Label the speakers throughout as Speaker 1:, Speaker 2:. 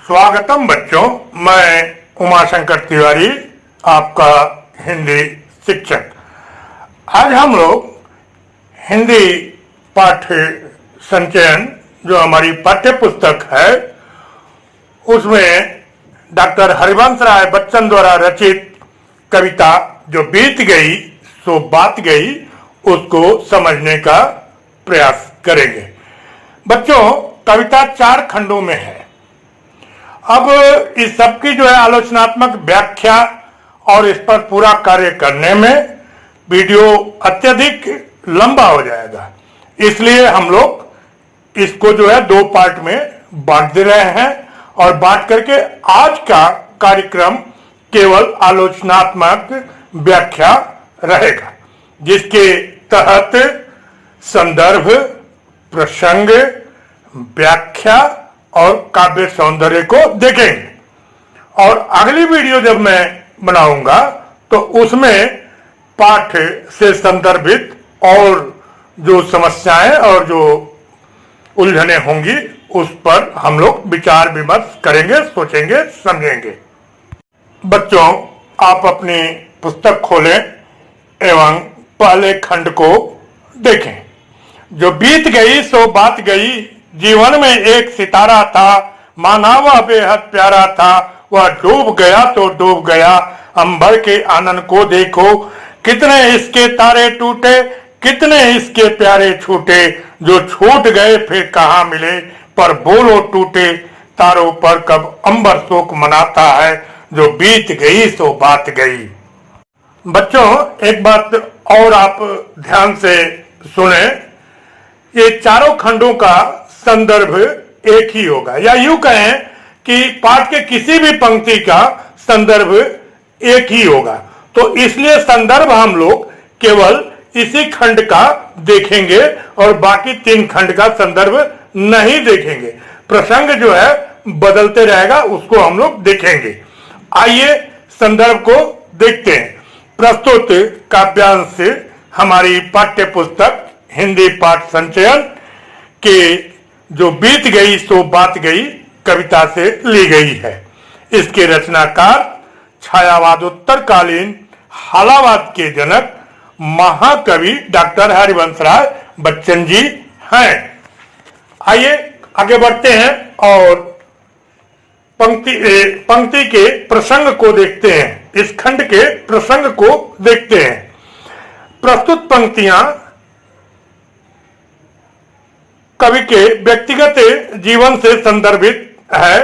Speaker 1: स्वागतम बच्चों, मैं उमाशंकर तिवारी, आपका हिंदी शिक्षक। आज हम लोग हिंदी पाठ्य संचयन जो हमारी पाठ्य पुस्तक है उसमें डॉक्टर हरिवंश राय बच्चन द्वारा रचित कविता जो बीत गई सो बात गई उसको समझने का प्रयास करेंगे। बच्चों, कविता 4 खंडों में है। अब इस सब की जो है आलोचनात्मक व्याख्या और इस पर पूरा कार्य करने में वीडियो अत्यधिक लंबा हो जाएगा, इसलिए हम लोग इसको जो है 2 पार्ट में बांट दे रहे हैं और बांट करके आज का कार्यक्रम केवल आलोचनात्मक व्याख्या रहेगा, जिसके तहत संदर्भ, प्रसंग, व्याख्या और काव्य सौंदर्य को देखेंगे। और अगली वीडियो जब मैं बनाऊंगा तो उसमें पाठ से संदर्भित और जो समस्याएं और जो उलझने होंगी उस पर हम लोग विचार विमर्श करेंगे, सोचेंगे, समझेंगे। बच्चों, आप अपनी पुस्तक खोलें एवं पहले खंड को देखें। जो बीत गई सो बात गई, जीवन में एक सितारा था, माना वह बेहद प्यारा था, वह डूब गया तो डूब गया, अंबर के आनंद को देखो, कितने इसके तारे टूटे, कितने इसके प्यारे छूटे, जो छूट गए फिर कहाँ मिले, पर बोलो टूटे तारों पर कब अंबर शोक मनाता है, जो बीत गई सो बात गई। बच्चों, एक बात और आप ध्यान से सुने, ये चारों खंडों का संदर्भ एक ही होगा, या यूं कहें कि पाठ के किसी भी पंक्ति का संदर्भ एक ही होगा। तो इसलिए संदर्भ हम लोग केवल इसी खंड का देखेंगे और बाकी 3 खंड का संदर्भ नहीं देखेंगे। प्रसंग जो है बदलते रहेगा, उसको हम लोग देखेंगे। आइए संदर्भ को देखते हैं। प्रस्तुत काव्यांश हमारी पाठ्य पुस्तक हिंदी पाठ संचयन के जो बीत गई सो बात गई कविता से ली गई है। इसके रचनाकार छायावादोत्तरकालीन हालावाद के जनक महाकवि डॉक्टर हरिवंश राय बच्चन जी हैं। आइए आगे बढ़ते हैं और पंक्ति के प्रसंग को देखते हैं। इस खंड के प्रसंग को देखते हैं। प्रस्तुत पंक्तियां कवि के व्यक्तिगत जीवन से संदर्भित है।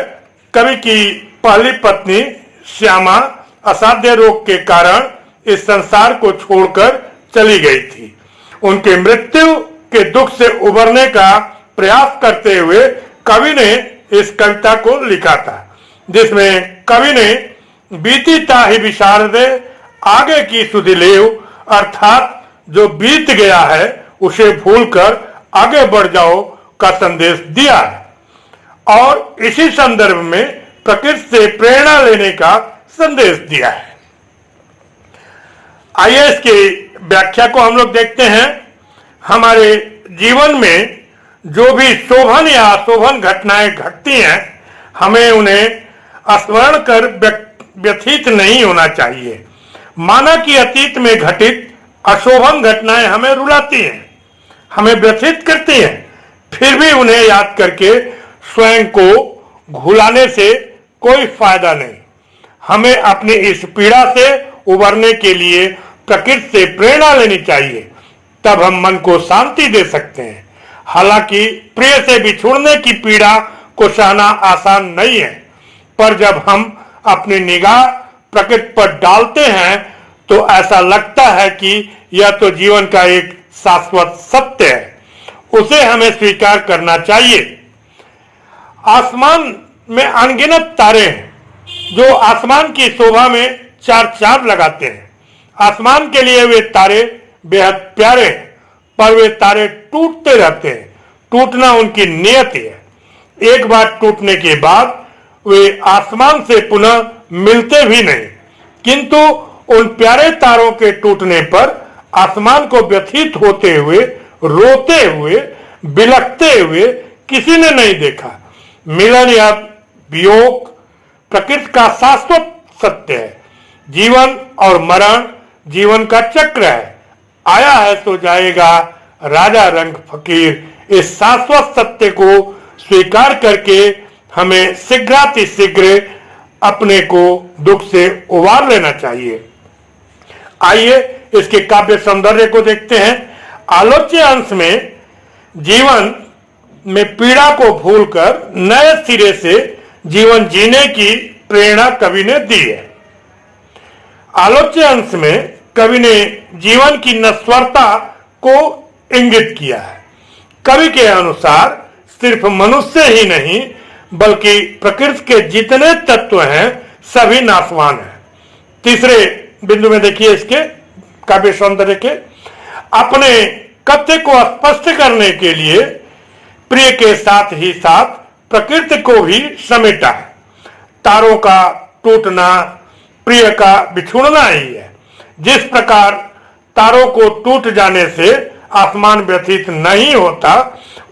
Speaker 1: कवि की पहली पत्नी श्यामा असाध्य रोग के कारण इस संसार को छोड़कर चली गई थी। उनके मृत्यु के दुख से उबरने का प्रयास करते हुए कवि ने इस कविता को लिखा था, जिसमें कवि ने बीती ताहि विशारदे आगे की सुधि लेव, अर्थात जो बीत गया है उसे भूलकर आगे बढ़ जाओ का संदेश दिया है और इसी संदर्भ में प्रकृति से प्रेरणा लेने का संदेश दिया है। आइए इसकी व्याख्या को हम लोग देखते हैं। हमारे जीवन में जो भी शोभन या अशोभन घटनाएं घटती हैं, हमें उन्हें स्मरण कर व्यथित नहीं होना चाहिए। माना कि अतीत में घटित अशोभन घटनाएं हमें रुलाती हैं, हमें व्यथित करती हैं, फिर भी उन्हें याद करके स्वयं को घुलाने से कोई फायदा नहीं। हमें अपनी इस पीड़ा से उबरने के लिए प्रकृति से प्रेरणा लेनी चाहिए, तब हम मन को शांति दे सकते हैं। हालांकि प्रिय से बिछुड़ने की पीड़ा को सहना आसान नहीं है, पर जब हम अपनी निगाह प्रकृति पर डालते हैं तो ऐसा लगता है कि यह तो जीवन का एक शाश्वत सत्य है, उसे हमें स्वीकार करना चाहिए। आसमान में अनगिनत तारे हैं जो आसमान की शोभा में चार चांद लगाते हैं। आसमान के लिए वे तारे बेहद प्यारे हैं, पर वे तारे टूटते रहते हैं। टूटना उनकी नियति है। एक बार टूटने के बाद वे आसमान से पुनः मिलते भी नहीं, किंतु उन प्यारे तारों के टूटने पर आसमान को व्यथित होते हुए, रोते हुए, बिलखते हुए किसी ने नहीं देखा। मिलन या वियोग प्रकृति का शाश्वत सत्य है। जीवन और मरण जीवन का चक्र है। आया है तो जाएगा, राजा रंग फकीर। इस शाश्वत सत्य को स्वीकार करके हमें शीघ्रातिशीघ्र अपने को दुख से उबार लेना चाहिए। आइए इसके काव्य सौंदर्य को देखते हैं। आलोच्य अंश में जीवन में पीड़ा को भूलकर नए सिरे से जीवन जीने की प्रेरणा कवि ने दी है। आलोच्य अंश में कवि ने जीवन की नश्वरता को इंगित किया है। कवि के अनुसार सिर्फ मनुष्य ही नहीं बल्कि प्रकृति के जितने तत्व हैं सभी नाशवान हैं। तीसरे बिंदु में देखिए इसके काव्य सौंदर्य के, अपने कथ्य को स्पष्ट करने के लिए प्रिय के साथ ही साथ प्रकृति को भी समेटा है। तारों का टूटना प्रिय का बिछुड़ना ही है। जिस प्रकार तारों को टूट जाने से आसमान व्यथित नहीं होता,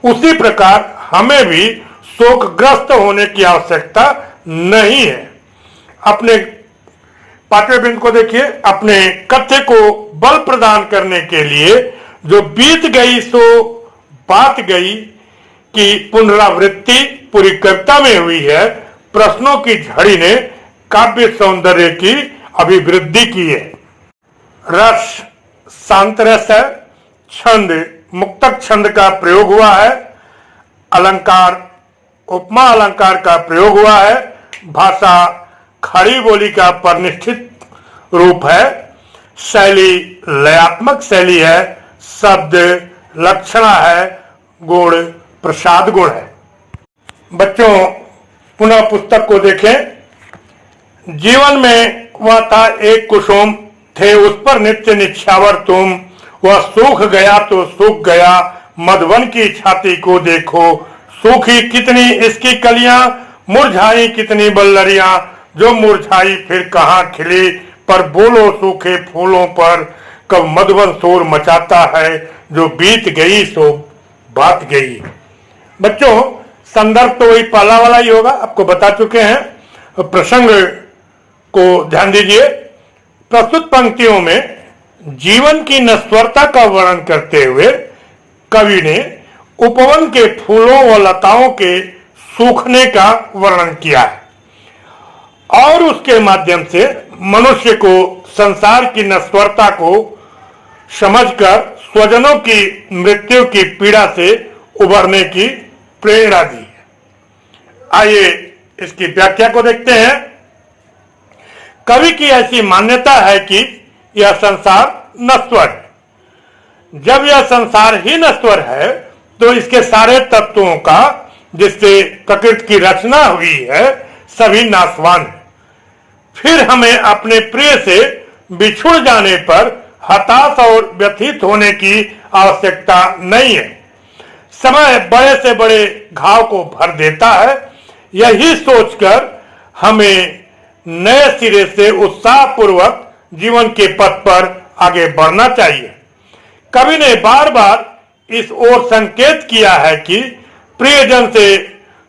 Speaker 1: उसी प्रकार हमें भी शोकग्रस्त होने की आवश्यकता नहीं है। अपने पांचवें बिंदु को देखिए, अपने कथ्य को बल प्रदान करने के लिए जो बीत गई सो बात गई की पुनरावृत्ति पूरी कविता में हुई है। प्रश्नों की झड़ी ने काव्य सौंदर्य की अभिवृद्धि की है। रस शांत रस है। छंद मुक्तक छंद का प्रयोग हुआ है। अलंकार उपमा अलंकार का प्रयोग हुआ है। भाषा खड़ी बोली का परिनिष्ठित रूप है। शैली लयात्मक शैली है। शब्द लक्षणा है। गुण प्रसाद गुण है। बच्चों पुनः पुस्तक को देखें। जीवन में वह था एक कुसुम, थे उस पर नित्य निछावर तुम। वह सूख गया तो सूख गया, मधुवन की छाती को देखो। सूखी कितनी इसकी कलियां, मुरझाई कितनी बल्लरियां। जो मुरझाई फिर कहाँ खिली, पर बोलो सूखे फूलों पर कब मधुवन शोर मचाता है। जो बीत गई सो बात गई। बच्चों संदर्भ तो वही पहला वाला ही होगा, आपको बता चुके हैं। प्रसंग को ध्यान दीजिए। प्रस्तुत पंक्तियों में जीवन की नश्वरता का वर्णन करते हुए कवि ने उपवन के फूलों व लताओं के सूखने का वर्णन किया है और उसके माध्यम से मनुष्य को संसार की नश्वरता को समझकर स्वजनों की मृत्यु की पीड़ा से उबरने की प्रेरणा दी है। आइए इसकी व्याख्या को देखते हैं। कवि की ऐसी मान्यता है कि यह संसार नश्वर है। जब यह संसार ही नश्वर है तो इसके सारे तत्वों का जिससे प्रकृति की रचना हुई है सभी नाशवान है। फिर हमें अपने प्रिय से बिछुड़ जाने पर हताश और व्यथित होने की आवश्यकता नहीं है। समय बड़े से बड़े घाव को भर देता है। यही सोचकर हमें नए सिरे से उत्साहपूर्वक जीवन के पथ पर आगे बढ़ना चाहिए। कवि ने बार बार इस ओर संकेत किया है कि प्रियजन से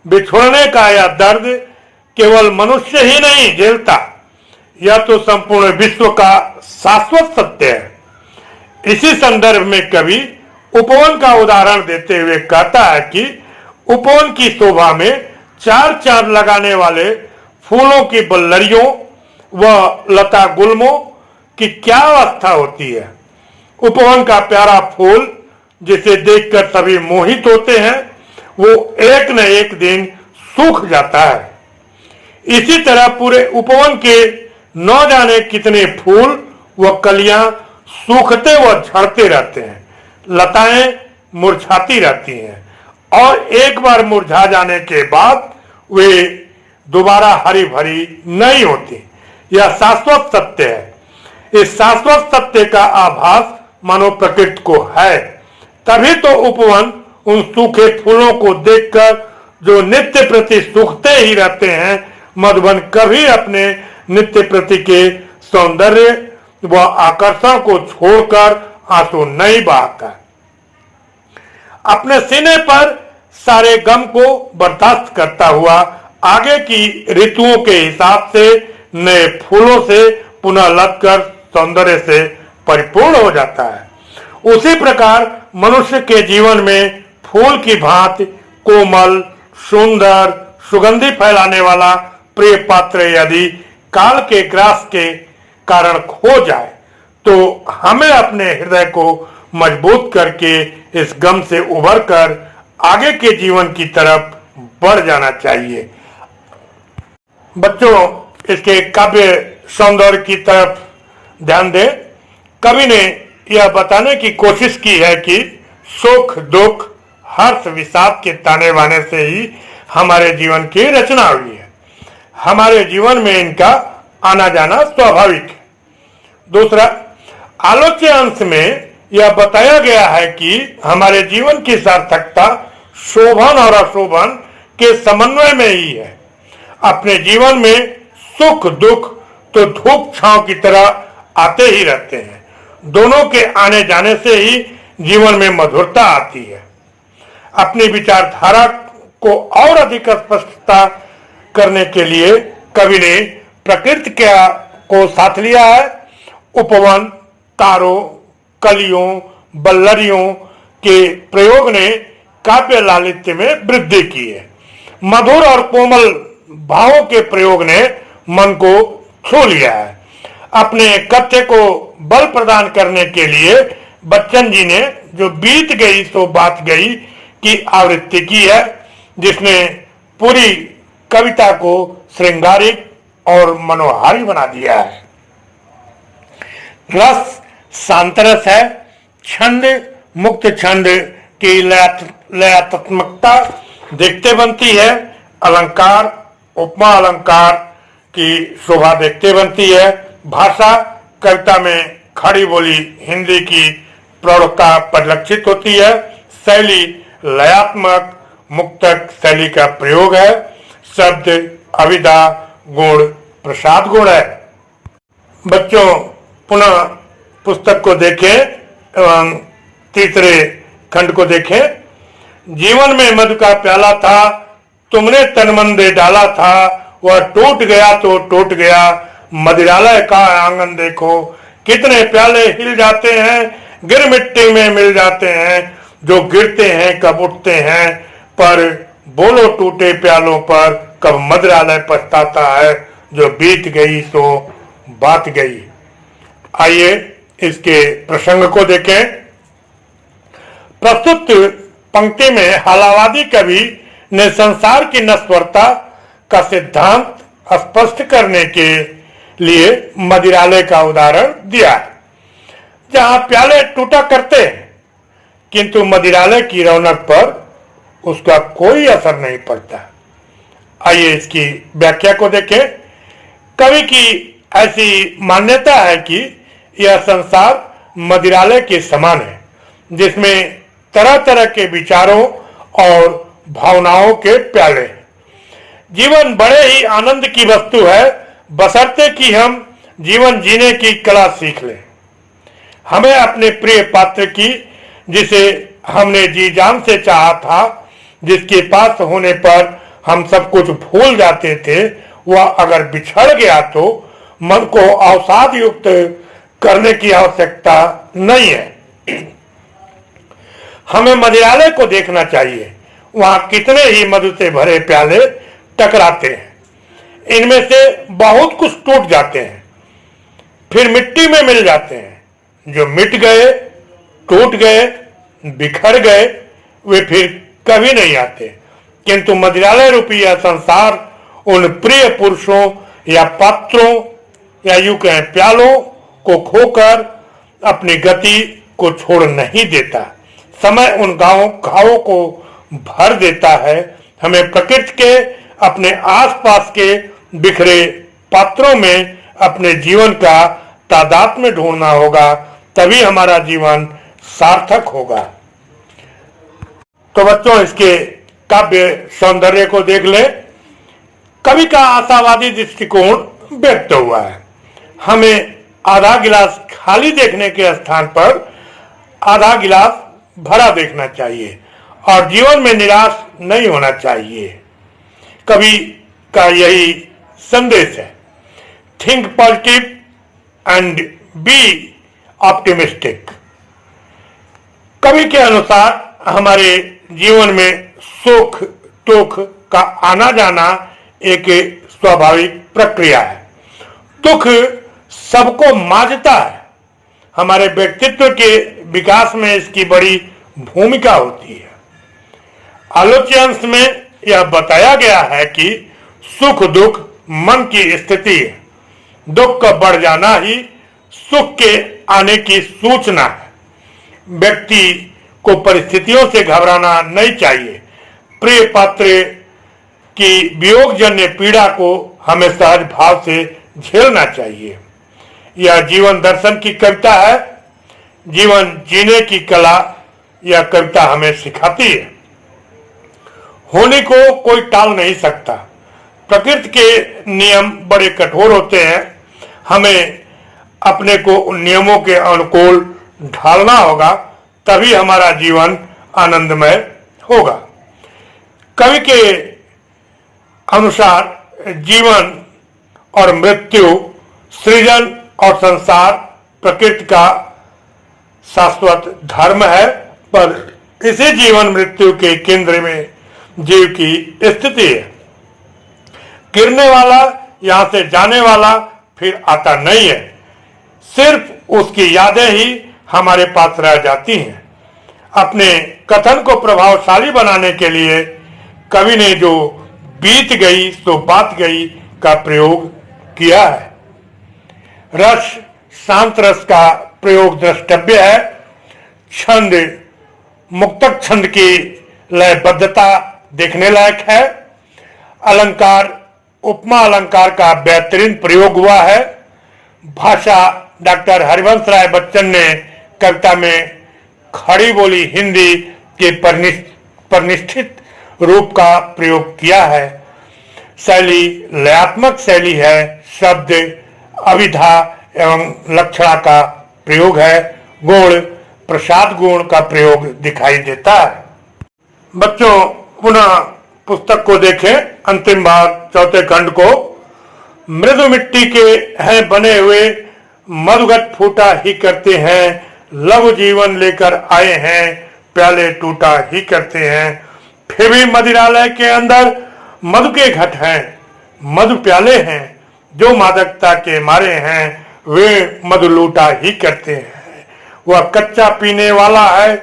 Speaker 1: बिछुड़ने का यह दर्द केवल मनुष्य ही नहीं झेलता, यह तो संपूर्ण विश्व का शाश्वत सत्य है। इसी संदर्भ में कवि उपवन का उदाहरण देते हुए कहता है कि उपवन की शोभा में चार चांद लगाने वाले फूलों की बल्लरियों व लता गुल्मों की क्या अवस्था होती है। उपवन का प्यारा फूल जिसे देखकर सभी मोहित होते हैं वो एक न एक दिन सूख जाता है। इसी तरह पूरे उपवन के न जाने कितने फूल व कलियां सूखते व झड़ते रहते हैं। लताएं मुरझाती रहती हैं और एक बार मुरझा जाने के बाद वे दोबारा हरी भरी नहीं होती। यह शाश्वत सत्य है। इस शाश्वत सत्य का आभास मानव प्रकृति को है। तभी तो उपवन उन सूखे फूलों को देखकर जो नित्य प्रति सूखते ही रहते हैं, मधुबन कभी अपने नित्य प्रति के सौंदर्य व आकर्षण को छोड़कर आंसू नहीं बहाता। अपने सीने पर सारे गम को बर्दाश्त करता हुआ आगे की ऋतुओं के हिसाब से नए फूलों से पुनः लगकर सौंदर्य से परिपूर्ण हो जाता है। उसी प्रकार मनुष्य के जीवन में फूल की भांति कोमल, सुंदर, सुगंधि फैलाने वाला प्रिय पात्र यदि काल के ग्रास के कारण खो जाए तो हमें अपने हृदय को मजबूत करके इस गम से उबरकर आगे के जीवन की तरफ बढ़ जाना चाहिए। बच्चों, इसके काव्य सौंदर्य की तरफ ध्यान दें। कवि ने यह बताने की कोशिश की है कि सुख दुख, हर्ष विषाद के ताने बाने से ही हमारे जीवन की रचना हुई है। हमारे जीवन में इनका आना जाना स्वाभाविक है। दूसरा, आलोच्य अंश में यह बताया गया है कि हमारे जीवन की सार्थकता शोभन और अशोभन के समन्वय में ही है। अपने जीवन में सुख दुख तो धूप छांव की तरह आते ही रहते हैं। दोनों के आने जाने से ही जीवन में मधुरता आती है। अपनी विचारधारा को और अधिक स्पष्टता करने के लिए कवि ने प्रकृति को साथ लिया है। उपवन, तारों, कलियों, बल्लरियों के प्रयोग ने काव्य लालित्य में वृद्धि की है। मधुर और कोमल भावों के प्रयोग ने मन को छू लिया है। अपने कथ्य को बल प्रदान करने के लिए बच्चन जी ने जो बीत गई सो बात गई की आवृत्ति की है, जिसने पूरी कविता को श्रृंगारिक और मनोहारी बना दिया है। रस शांतरस है। छंद मुक्त छंद की लयात्मकता देखते बनती है। अलंकार, उपमा अलंकार की शोभा देखते बनती है। भाषा कविता में खड़ी बोली हिंदी की प्रौढ़ता परिलक्षित होती है। शैली लयात्मक मुक्तक शैली का प्रयोग है। शब्द अविदा गुण प्रसाद गुण है। बच्चों, पुनः पुस्तक को देखें एवं तीसरे खंड को देखें। जीवन में मधु का प्याला था, तुमने तन मन दे डाला था, वह टूट गया तो टूट गया। मदिरालय का आंगन देखो, कितने प्याले हिल जाते हैं, गिर मिट्टी में मिल जाते हैं। जो गिरते हैं कब उठते हैं, पर बोलो टूटे प्यालों पर कब मदिरालय पछताता है। जो बीत गई सो बात गई। आइए इसके प्रसंग को देखें। प्रस्तुत पंक्ति में हालावादी कवि ने संसार की नश्वरता का सिद्धांत स्पष्ट करने के लिए मदिरालय का उदाहरण दिया है, जहां प्याले टूटा करते हैं किंतु मदिरालय की रौनक पर उसका कोई असर नहीं पड़ता। आइए इसकी व्याख्या को देखें। कवि की ऐसी मान्यता है कि यह संसार मदिरालय के समान है, जिसमें तरह तरह के विचारों और भावनाओं के प्याले हैं। जीवन बड़े ही आनंद की वस्तु है, बशर्ते कि हम जीवन जीने की कला सीख लें। हमें अपने प्रिय पात्र की, जिसे हमने जी जान से चाहा था, जिसके पास होने पर हम सब कुछ भूल जाते थे, वह अगर बिछड़ गया तो मन को अवसाद युक्त करने की आवश्यकता नहीं है। हमें मदिरालय को देखना चाहिए। वहां कितने ही मधु से भरे प्याले टकराते हैं। इनमें से बहुत कुछ टूट जाते हैं, फिर मिट्टी में मिल जाते हैं। जो मिट गए, टूट गए, बिखर गए, वे फिर कभी नहीं आते। किंतु मदिरालय रूपी यह संसार उन प्रिय पुरुषों या पात्रों या यूं कहें प्यालों को खोकर अपनी गति को छोड़ नहीं देता। समय उन घावों को भर देता है। हमें प्रकृति के अपने आसपास के बिखरे पात्रों में अपने जीवन का तादात्म्य ढूंढना होगा, तभी हमारा जीवन सार्थक होगा। तो बच्चों, इसके काव्य सौंदर्य को देख ले। कवि का आशावादी दृष्टिकोण व्यक्त हुआ है। हमें आधा गिलास खाली देखने के स्थान पर आधा गिलास भरा देखना चाहिए और जीवन में निराश नहीं होना चाहिए। कवि का यही संदेश है। Think positive and be optimistic. कवि के अनुसार हमारे जीवन में सुख दुख का आना जाना एक स्वाभाविक प्रक्रिया है। दुख सबको मांझता है। हमारे व्यक्तित्व के विकास में इसकी बड़ी भूमिका होती है। आलोच्य अंश में यह बताया गया है कि सुख दुख मन की स्थिति है। दुख का बढ़ जाना ही सुख के आने की सूचना है। व्यक्ति को परिस्थितियों से घबराना नहीं चाहिए। प्रिय पात्र की वियोगजन्य पीड़ा को हमें सहज भाव से झेलना चाहिए। यह जीवन दर्शन की कविता है। जीवन जीने की कला यह कविता हमें सिखाती है। होने को कोई टाल नहीं सकता। प्रकृति के नियम बड़े कठोर होते हैं। हमें अपने को उन नियमों के अनुकूल ढालना होगा, तभी हमारा जीवन आनंदमय होगा। कवि के अनुसार जीवन और मृत्यु, सृजन और संसार प्रकृति का शाश्वत धर्म है, पर इसी जीवन मृत्यु के केंद्र में जीव की स्थिति है। गिरने वाला, यहां से जाने वाला फिर आता नहीं है। सिर्फ उसकी यादें ही हमारे पास रह जाती हैं। अपने कथन को प्रभावशाली बनाने के लिए कवि ने जो बीत गई सो बात गई का प्रयोग किया है। रस, शांत रस का प्रयोग द्रष्टव्य है। छंद, मुक्तक छंद की लयबद्धता देखने लायक है। अलंकार, उपमा अलंकार का बेहतरीन प्रयोग हुआ है। भाषा, डॉक्टर हरिवंश राय बच्चन ने कविता में खड़ी बोली हिंदी के परिनिष्ठित रूप का प्रयोग किया है। शैली लयात्मक शैली है। शब्द, अभिधा एवं लक्षणा का प्रयोग है। गुण, प्रसाद गुण का प्रयोग दिखाई देता है। बच्चों, पुनः पुस्तक को देखें। अंतिम भाग चौथे खंड को। मृदु मिट्टी के हैं बने हुए, मधुगत फूटा ही करते हैं। लघु जीवन लेकर आए हैं, प्याले टूटा ही करते हैं। फिर भी मदिरालय के अंदर मधु के घट हैं, मधु प्याले हैं। जो मादकता के मारे हैं, वे मधु लूटा ही करते हैं। वह कच्चा पीने वाला है,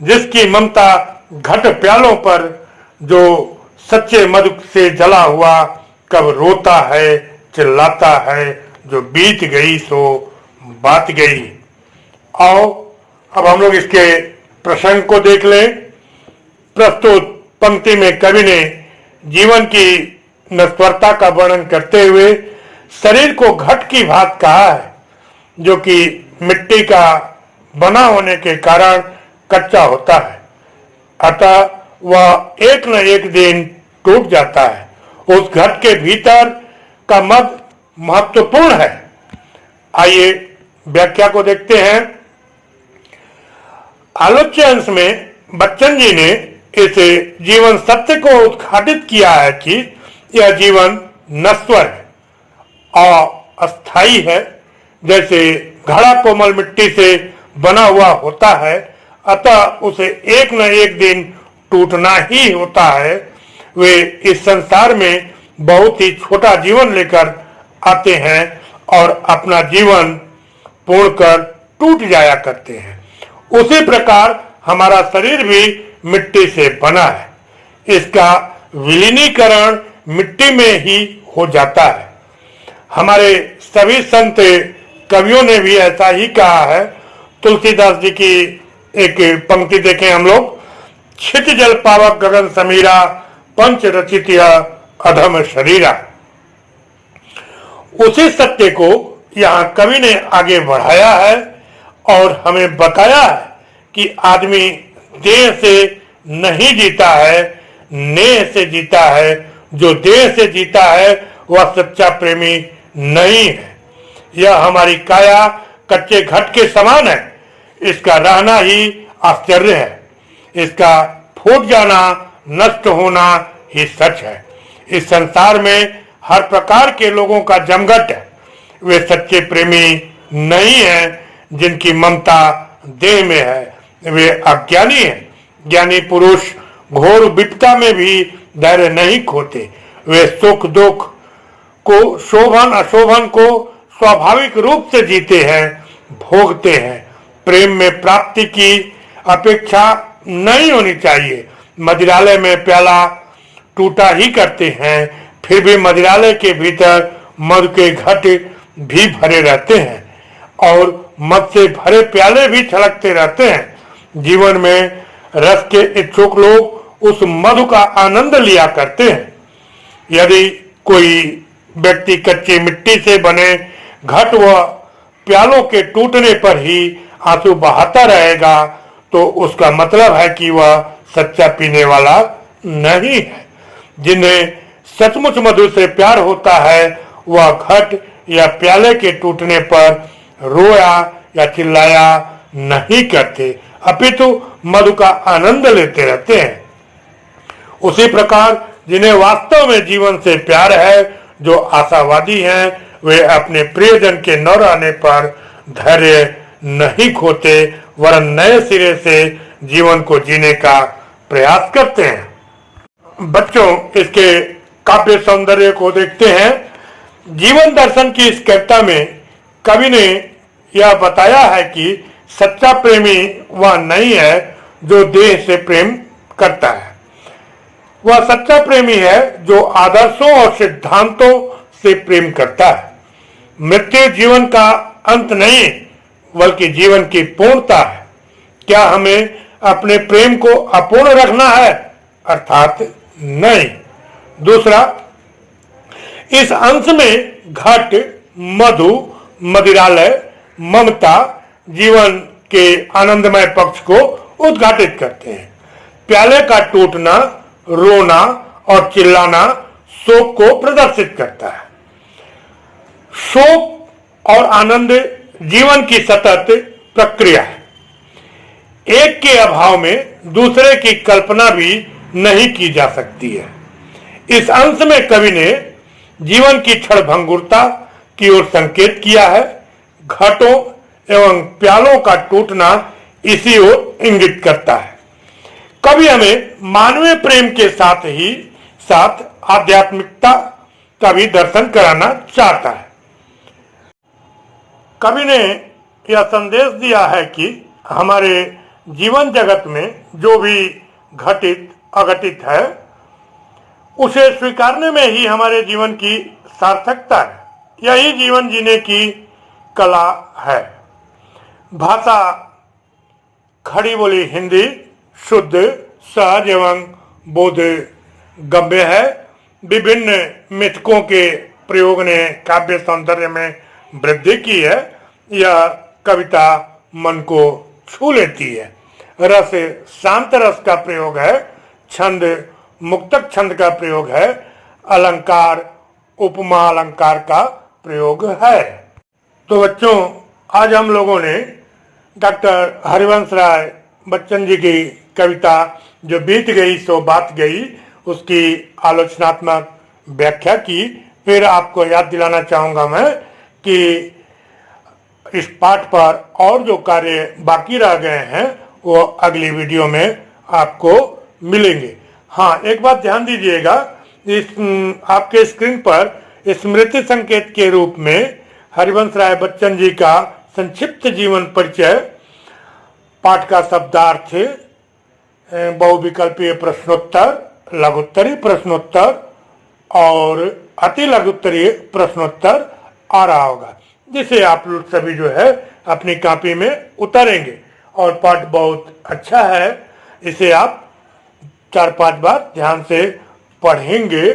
Speaker 1: जिसकी ममता घट प्यालों पर, जो सच्चे मधु से जला हुआ कब रोता है, चिल्लाता है। जो बीत गई सो बात गई। आओ अब हम लोग इसके प्रसंग को देख लें। प्रस्तुत पंक्ति में कवि ने जीवन की नश्वरता का वर्णन करते हुए शरीर को घट की भांति कहा है, जो कि मिट्टी का बना होने के कारण कच्चा होता है। अतः वह एक न एक दिन टूट जाता है। उस घट के भीतर का मद महत्वपूर्ण है। आइए व्याख्या को देखते हैं। आलोच्य अंश में बच्चन जी ने इस जीवन सत्य को उद्घाटित किया है कि यह जीवन नश्वर है, अस्थायी है। जैसे घड़ा कोमल मिट्टी से बना हुआ होता है, अतः उसे एक न एक दिन टूटना ही होता है। वे इस संसार में बहुत ही छोटा जीवन लेकर आते हैं और अपना जीवन पूर्ण कर टूट जाया करते हैं। उसी प्रकार हमारा शरीर भी मिट्टी से बना है। इसका विलीनीकरण मिट्टी में ही हो जाता है। हमारे सभी संत कवियों ने भी ऐसा ही कहा है। तुलसीदास जी की एक पंक्ति देखें हम लोग। छित जल पावक गगन समीरा, पंच रचित अधम शरीरा। उसी सत्य को यहाँ कवि ने आगे बढ़ाया है और हमें बताया है कि आदमी देह से नहीं जीता है, नेह से जीता है। जो देह से जीता है वह सच्चा प्रेमी नहीं है। यह हमारी काया कच्चे घट के समान है। इसका रहना ही आश्चर्य है। इसका फूट जाना, नष्ट होना ही सच है। इस संसार में हर प्रकार के लोगों का जमघट है। वे सच्चे प्रेमी नहीं हैं जिनकी ममता देह में है, वे अज्ञानी हैं। ज्ञानी पुरुष घोर विपदा में भी धैर्य नहीं खोते। वे सुख दुख को, शोभन अशोभन को स्वाभाविक रूप से जीते हैं, भोगते हैं। प्रेम में प्राप्ति की अपेक्षा नहीं होनी चाहिए। मदिरालय में प्याला टूटा ही करते हैं, फिर भी मदिरालय के भीतर मद के घट भी भरे रहते हैं और मद से भरे प्याले भी छलकते रहते हैं। जीवन में रस के इच्छुक लोग उस मधु का आनंद लिया करते हैं। यदि कोई व्यक्ति कच्ची मिट्टी से बने घट व प्यालों के टूटने पर ही आंसू बहाता रहेगा तो उसका मतलब है कि वह सच्चा पीने वाला नहीं है। जिन्हें सचमुच मधु से प्यार होता है वह घट या प्याले के टूटने पर रोया या चिल्लाया नहीं करते, अपितु मधु का आनंद लेते रहते हैं। उसी प्रकार जिन्हें वास्तव में जीवन से प्यार है, जो आशावादी हैं, वे अपने प्रियजन के न रहने पर धैर्य नहीं खोते, वरन नए सिरे से जीवन को जीने का प्रयास करते हैं। बच्चों, इसके काव्य सौंदर्य को देखते हैं। जीवन दर्शन की इस कविता में कवि ने यह बताया है कि सच्चा प्रेमी वह नहीं है जो देह से प्रेम करता है। वह सच्चा प्रेमी है जो आदर्शों और सिद्धांतों से प्रेम करता है। मृत्यु जीवन का अंत नहीं बल्कि जीवन की पूर्णता है। क्या हमें अपने प्रेम को अपूर्ण रखना है? अर्थात नहीं। दूसरा, इस अंश में घट, मधु, मदिरालय, ममता जीवन के आनंदमय पक्ष को उद्घाटित करते हैं। प्याले का टूटना, रोना और चिल्लाना शोक को प्रदर्शित करता है। शोक और आनंद जीवन की सतत प्रक्रिया है। एक के अभाव में दूसरे की कल्पना भी नहीं की जा सकती है। इस अंश में कवि ने जीवन की क्षणभंगुरता की ओर संकेत किया है। घटों एवं प्यालों का टूटना इसी ओर इंगित करता है। कवि हमें मानवीय प्रेम के साथ आध्यात्मिकता का भी दर्शन कराना चाहता है। कवि ने यह संदेश दिया है कि हमारे जीवन जगत में जो भी घटित अघटित है उसे स्वीकारने में ही हमारे जीवन की सार्थकता है। यही जीवन जीने की कला है। भाषा खड़ी बोली हिंदी शुद्ध, सहज एवं बोध गम्य है। विभिन्न मिथकों के प्रयोग ने काव्य सौंदर्य में वृद्धि की है। यह कविता मन को छू लेती है। रस शांत रस का प्रयोग है। छंद मुक्तक छंद का प्रयोग है। अलंकार उपमा अलंकार का प्रयोग है। तो बच्चों, आज हम लोगों ने डॉक्टर हरिवंश राय बच्चन जी की कविता जो बीत गई सो बात गई उसकी आलोचनात्मक व्याख्या की। फिर आपको याद दिलाना चाहूँगा मैं कि इस पाठ पर और जो कार्य बाकी रह गए हैं वो अगली वीडियो में आपको मिलेंगे। हाँ, एक बात ध्यान दीजिएगा, इस आपके स्क्रीन पर स्मृति संकेत के रूप में हरिवंश राय बच्चन जी का संक्षिप्त जीवन परिचय, पाठ का शब्दार्थ, बहुविकल्पीय प्रश्नोत्तर, लघुत्तरीय प्रश्नोत्तर और अति लघुत्तरीय प्रश्नोत्तर आ रहा होगा, जिसे आप लोग सभी जो है अपनी कॉपी में उतारेंगे। और पाठ बहुत अच्छा है, इसे आप 4-5 बार ध्यान से पढ़ेंगे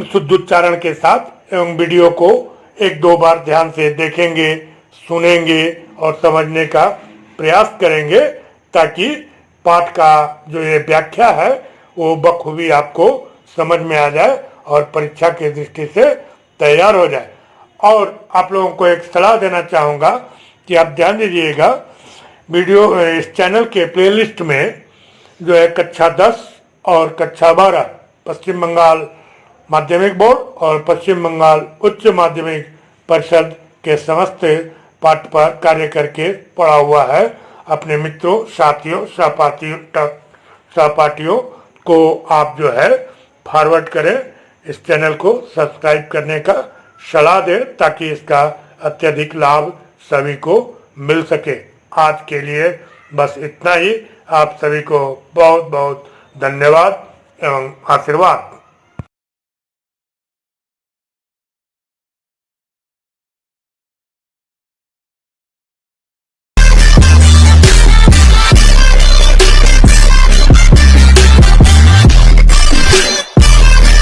Speaker 1: शुद्ध उच्चारण के साथ, एवं वीडियो को 1-2 बार ध्यान से देखेंगे, सुनेंगे और समझने का प्रयास करेंगे, ताकि पाठ का जो ये व्याख्या है वो बखूबी आपको समझ में आ जाए और परीक्षा की दृष्टि से तैयार हो जाए। और आप लोगों को एक सलाह देना चाहूँगा कि आप ध्यान दीजिएगा, वीडियो इस चैनल के प्लेलिस्ट में जो है कक्षा 10 और कक्षा 12 पश्चिम बंगाल माध्यमिक बोर्ड और पश्चिम बंगाल उच्च माध्यमिक परिषद के समस्त पाठ पर कार्य करके पढ़ा हुआ है। अपने मित्रों, साथियों, सहपाठियों को आप जो है फॉरवर्ड करें, इस चैनल को सब्सक्राइब करने का सलाह दें ताकि इसका अत्यधिक लाभ सभी को मिल सके। आज के लिए बस इतना ही। आप सभी को बहुत बहुत धन्यवाद एवं आशीर्वाद।